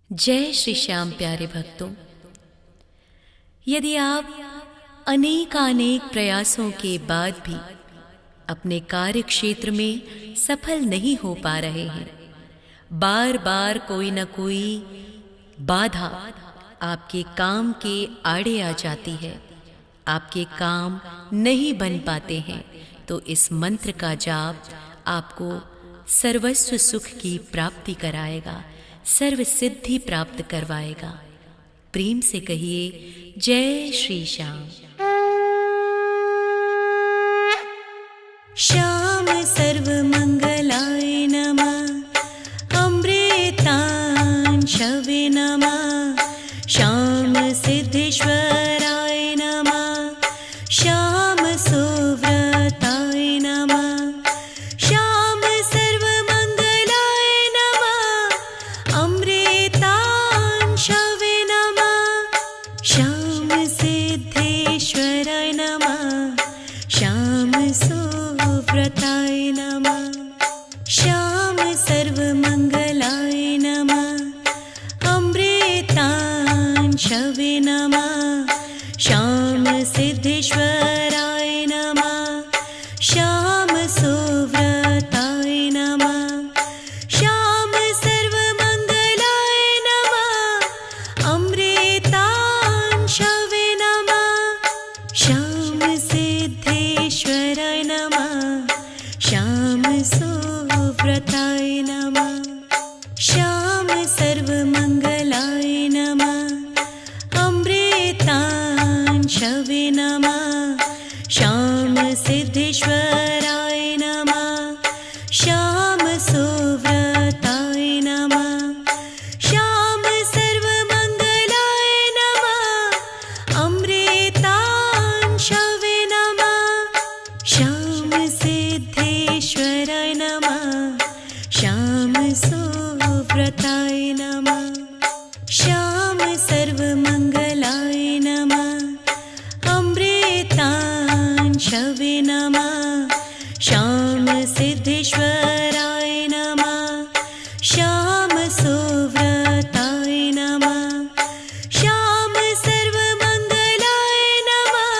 जय श्री श्याम प्यारे भक्तों, यदि आप अनेकानेक प्रयासों के बाद भी अपने कार्य क्षेत्र में सफल नहीं हो पा रहे हैं, बार बार कोई न कोई बाधा आपके काम के आड़े आ जाती है, आपके काम नहीं बन पाते हैं, तो इस मंत्र का जाप आपको सर्वस्व सुख की प्राप्ति कराएगा, सर्व सिद्धि प्राप्त करवाएगा। प्रेम से कहिए जय श्री श्याम। श्याम सर्वमंगलाय नमः, अमृतांशवे नमः, श्याम सिद्धेश्वराय नमः, श्याम सुव्रताय नमः, श्याम सर्वमंगलाय नमः, अमृतांशवे नमः, श्याम सिद्धेश्वराय नमः, श्याम सुव्रताय नमः, श्याम सर्वमंगलाय नमः, अमृतांशवे नमः, श्याम सिद्धेश्वराय नमः, श्याम सुव्रताय नमः, श्याम सर्वमंगलाय नमः, अमृतांशवे नमः, श्याम सिद्धेश्वराय नमः, श्याम सुव्रताय नमः, श्याम सर्वमंगलाय नमः, अमृतांशवे नमः, श्याम सिद्धेश्वराय नमः, श्याम सुव्रताय नमः, श्याम सर्वमंगलाय नमः, अमृतांशवे नमः, श्याम सिद्धेश्वराय नमः, श्याम सुव्रताय नमः, श्याम सर्वमंगलाय नमः, अमृतांशवे नमः, श्याम सिद्धेश्वराय नमः, श्याम सुव्रताय नमः, श्याम सर्वमंगलाय नमः,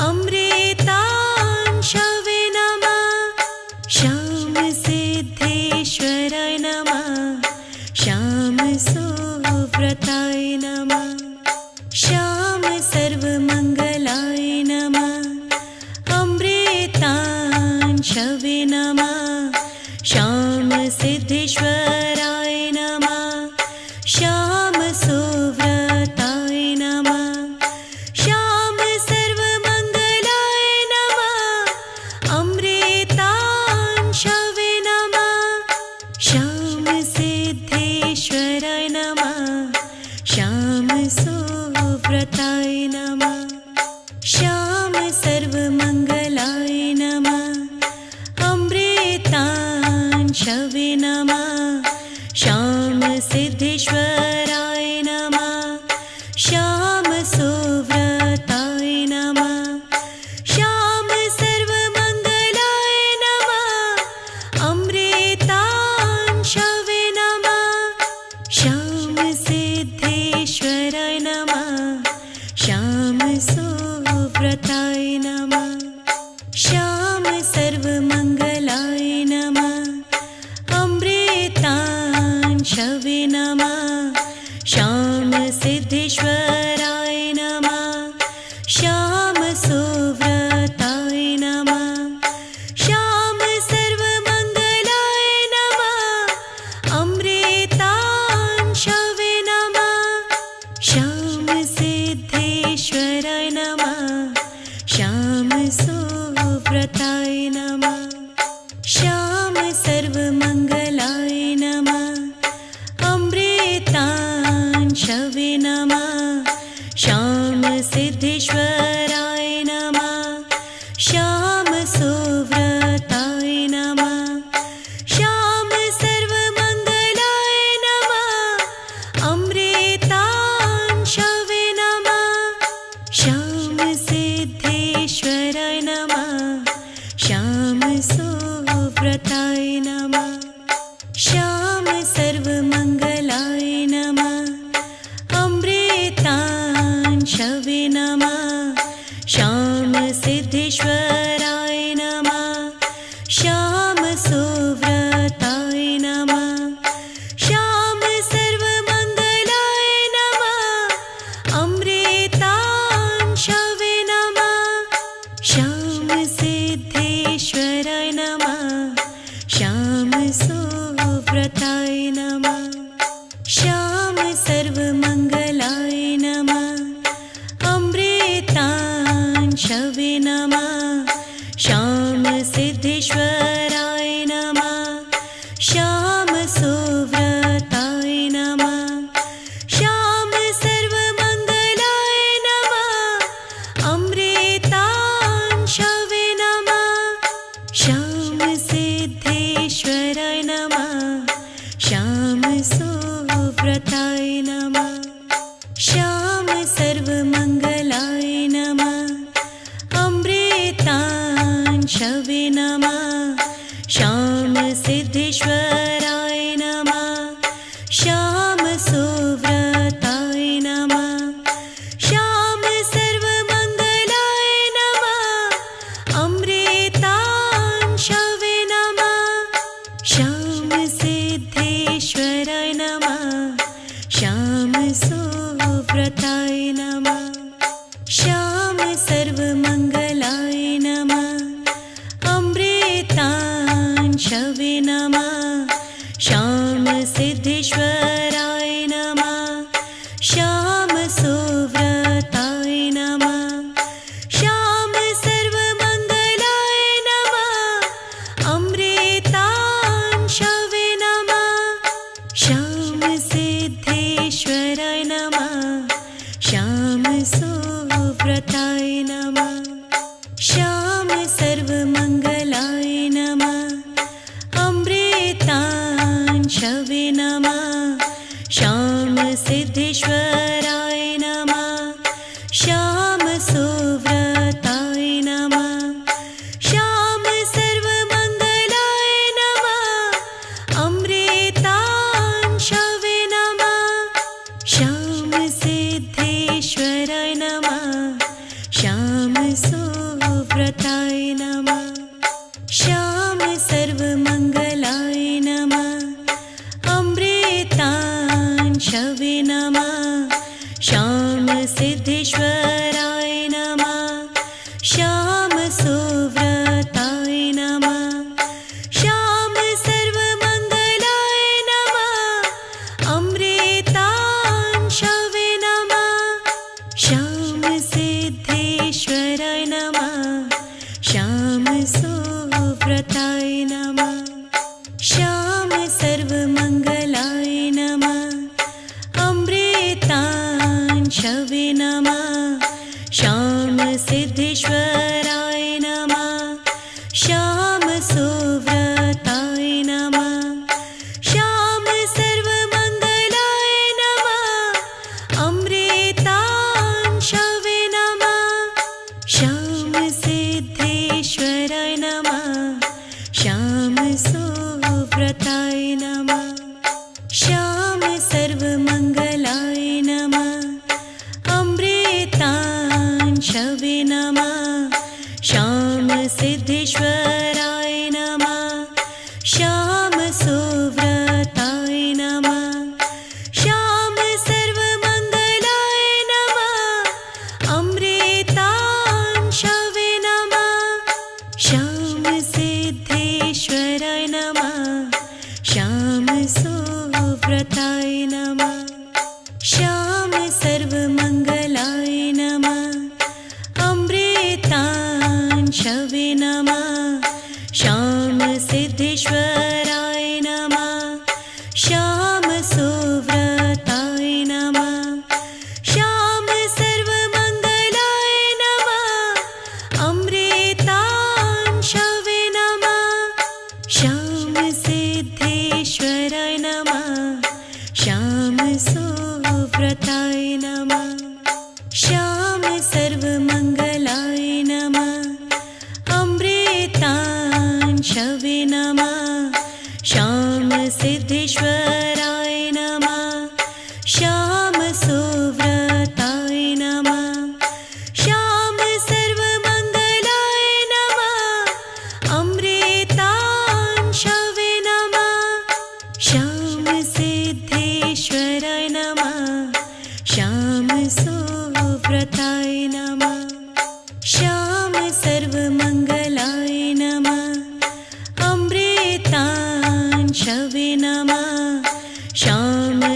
अमृतांशवे नमः, श्याम सिद्धेश्वराय नमः, श्याम सुव्रताय नमः, श्याम सर्वमंगलाय नमः, अमृतांशवे नमः, श्याम सिद्धेश्वराय नमः, श्याम सुव्रताय नमः, श्याम सर्वमंगलाय नमः, अमृतांशवे नमः, श्याम सिद्धेश्वराय नमः, श्याम सुव्रताय नमः, श्याम सर्वमंगलाय नमः, अमृतांशवे नमः, श्याम सिद्धेश्वराय नमः, श्याम सुव्रताय नमः, श्याम सर्वमंगलाय नमः, अमृतांशवे नमः, श्याम सिद्धेश्वराय नमः, श्याम सुव्रताय नमः, श्याम सर्वमंगलाय नमः, अमृतांशवे नमः, श्याम सिद्धेश्वराय नमः, श्याम सुव्रताय नमः, श्याम सर्वमंगलाय नमः, अमृतांशवे नमः, श्याम सिद्धेश्वराय नमः, श्याम सुव्रताय नमः, श्याम सर्वमंगलाय नमः, अमृतांशवे नमः, श्याम सिद्धेश्वराय नमः, श्याम सुव्रताय नमः, श्याम सर्वमंगलाय नमः, अमृतांशवे नमः, श्याम सिद्धेश्वराय नमः, श्याम सुव्रताय नमः, श्याम सर्वमंगलाय नमः। श्याम सर्वमङ्गलाय नमः। अमृतांशवे नमः। श्याम सिद्धेश्वराय नमः। श्याम सुव्रताय नमः। श्याम सर्वमङ्गलाय नमः। अमृतांशवे नमः। श्याम सिद्धेश्वराय नमः। श्याम सुव्रताय नमः। श्याम सर्वमङ्गलाय नमः। अमृतांशवे नमः। श्याम सिद्धेश्वराय नमः। श्याम सुव्रताय नमः। श्याम सर्वमङ्गलाय नमः। अमृतांशवे नमः। श्याम सिद्धेश्वराय नमः। श्याम सुव्रताय नमः। श्याम सर्वमङ्गलाय नमः। अमृतांशवे नमः। श्याम सिद्धेश्वराय नमः। श्याम सुव्रताय नमः। श्याम सर्वमङ्गलाय नमः। अमृतांशवे नमः। श्याम सिद्धेश्वराय नमः। श्याम सुव्रताय नमः। श्याम सर्वमङ्गलाय नमः। अमृतांशवे नमः। श्याम सिद्धेश्वराय नमः। श्याम सुव्रताय नमः। श्याम सर्वमङ्गलाय नमः। अमृतांशवे नमः। श्याम सिद्धेश्वराय नमः। श्याम सुव्रताय नमः। श्याम सर्वमङ्गलाय नमः। अमृतांशवे नमः। श्याम सिद्धेश्वराय नमः। श्याम सुव्रताय नमः। श्याम सर्वमङ्गलाय नमः। अमृतांशवे नमः। श्याम सिद्धेश्वराय नमः। श्याम सुव्रताय नमः। श्याम सर्वमङ्गलाय नमः। अमृतांशवे नमः। श्याम सिद्धेश्वराय नमः। श्याम सुव्रताय नमः। श्याम सर्वमङ्गलाय नमः। अमृतांशवे नमः। श्याम सिद्धेश्वराय नमः। श्याम सुव्रताय नमः। श्याम सर्वमङ्गलाय नमः। अमृतांशवे नमः। श्याम सिद्धेश्वराय नमः। श्याम सुव्रताय नमः। श्याम सर्वमङ्गलाय नमः। अमृतांशवे नमः। श्याम सिद्धेश्वराय नमः। श्याम सुव्रताय नमः। श्याम सर्वमङ्गलाय नमः। अमृतांशवे नमः। श्याम सिद्धेश्वराय नमः। श्याम सुव्रताय नमः। श्याम सर्वमङ्गलाय नमः। अमृतांशवे नमः। श्याम सिद्धेश्वराय नमः। श्याम सुव्रताय नमः। श्याम सर्वमङ्गलाय नमः। अमृतांशवे नमः। श्याम सिद्धेश्वराय नमः। श्याम सुव्रताय नमः। श्याम सर्वमङ्गलाय नमः। अमृतांशवे नमः। श्याम सिद्धेश्वराय नमः। श्याम सुव्रताय नमः। श्याम सर्वमङ्गलाय नमः। अमृतांशवे नमः। श्याम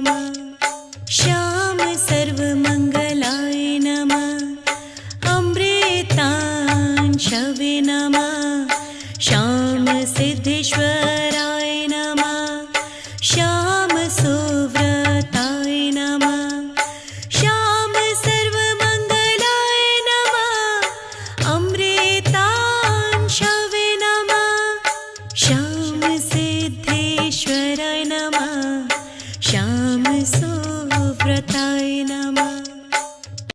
नमः श्याम सर्वमङ्गलाय नमः अमृतांशवे नमः श्याम सिद्धेश्वराय नमः श्याम सुव्रताय नमः श्याम सर्वमङ्गलाय नमः अमृतांशवे नमः श्याम सिद्धेश्वराय नमः श्याम सुव्रताय नमः।